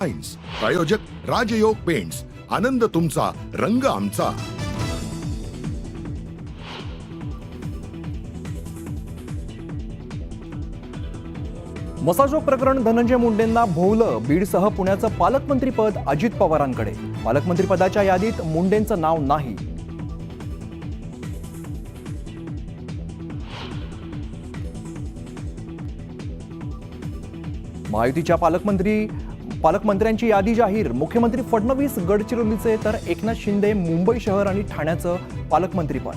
Science प्रायोजक राजयोग paints, आनंद तुमचा, रंग आमचा. मसाजोग प्रकरण धनंजय मुंडेंना भोवलं. बीडसह पुण्याचं पालकमंत्रीपद अजित पवारांकडे. पालकमंत्रीपदाच्या यादीत मुंडेंचं नाव नाही. महायुतीच्या पालकमंत्र्यांची यादी जाहीर. मुख्यमंत्री फडणवीस गडचिरोलीचे तर एकनाथ शिंदे मुंबई शहर आणि ठाण्याचं पालकमंत्रीपद.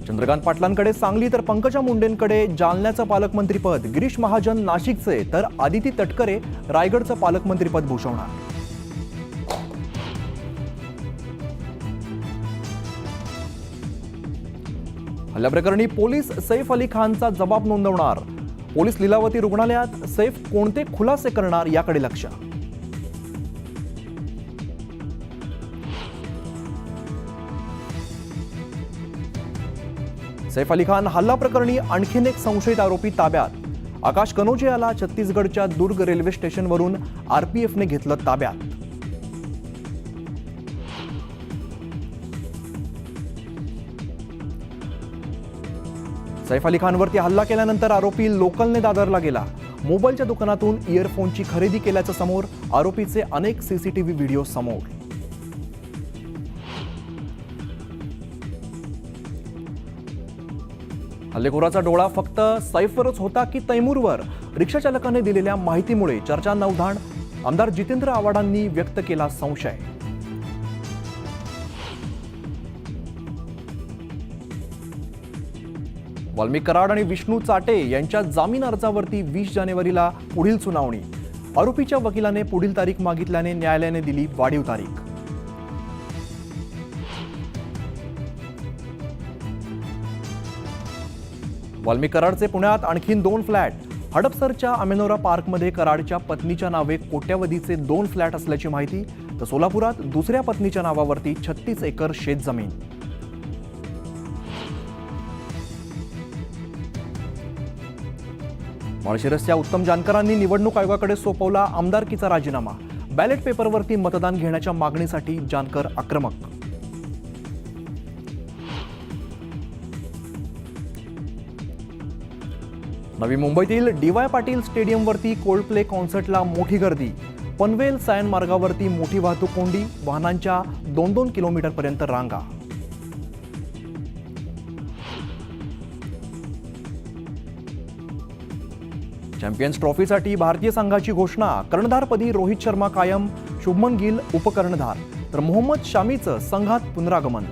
चंद्रकांत पाटलांकडे सांगली तर पंकजा मुंडेंकडे जालन्याचं पालकमंत्रीपद. गिरीश महाजन नाशिकचे तर आदिती तटकरे रायगडचं पालकमंत्रीपद भूषवणार. हल्ल्याप्रकरणी पोलीस सैफ अली खानचा जबाब नोंदवणार. पोलीस लीलावती रुग्णालयात सैफ कोणते खुलासे करणार याकडे लक्ष. सैफ अली खान हल्ला प्रकरणी आणखीन एक संशयित आरोपी ताब्यात. आकाश कनोजे याला छत्तीसगडच्या दुर्ग रेल्वे स्टेशनवरून आरपीएफने घेतलं ताब्यात. सैफ अली खानवरती हल्ला केल्यानंतर आरोपी लोकलने दादरला गेला. मोबाईलच्या दुकानातून इयरफोनची खरेदी केल्याचं समोर. आरोपीचे अनेक सीसीटीव्ही व्हिडिओ समोर. हल्लेखोराचा डोळा फक्त सैफवरच होता की तैमूरवर? रिक्षा चालकाने दिलेल्या माहितीमुळे चर्चांना उधाण. आमदार जितेंद्र आव्हाडांनी व्यक्त केला संशय. वाल्मिक कराड आणि विष्णू चाटे यांच्या जामीन अर्जावरती 20 जानेवारीला पुढील सुनावणी. आरोपीच्या वकिलाने पुढील तारीख मागितल्याने न्यायालयाने दिली वाढीव तारीख. वाल्मिक कराडचे पुण्यात आणखीन 2 फ्लॅट. हडपसरच्या अमेनोरा पार्कमध्ये कराडच्या पत्नीच्या नावे कोट्यावधीचे 2 फ्लॅट असल्याची माहिती. तर सोलापुरात दुसऱ्या पत्नीच्या नावावरती 36 एकर शेतजमीन. माळशिरसच्या उत्तम जानकरांनी निवडणूक आयोगाकडे सोपवला आमदारकीचा राजीनामा. बॅलेट पेपरवरती मतदान घेण्याच्या मागणीसाठी जानकर आक्रमक. नवी मुंबईतील डी.वाय. पाटील स्टेडियमवरती कोल्डप्ले कॉन्सर्टला मोठी गर्दी. पनवेल सायन मार्गावरती मोठी वाहतूक कोंडी. वाहनांच्या 2-2 किलोमीटरपर्यंत रांगा. चॅम्पियन्स ट्रॉफीसाठी भारतीय संघाची घोषणा. कर्णधारपदी रोहित शर्मा कायम, शुभमन गिल उपकर्णधार, तर मोहम्मद शामीचं संघात पुनरागमन.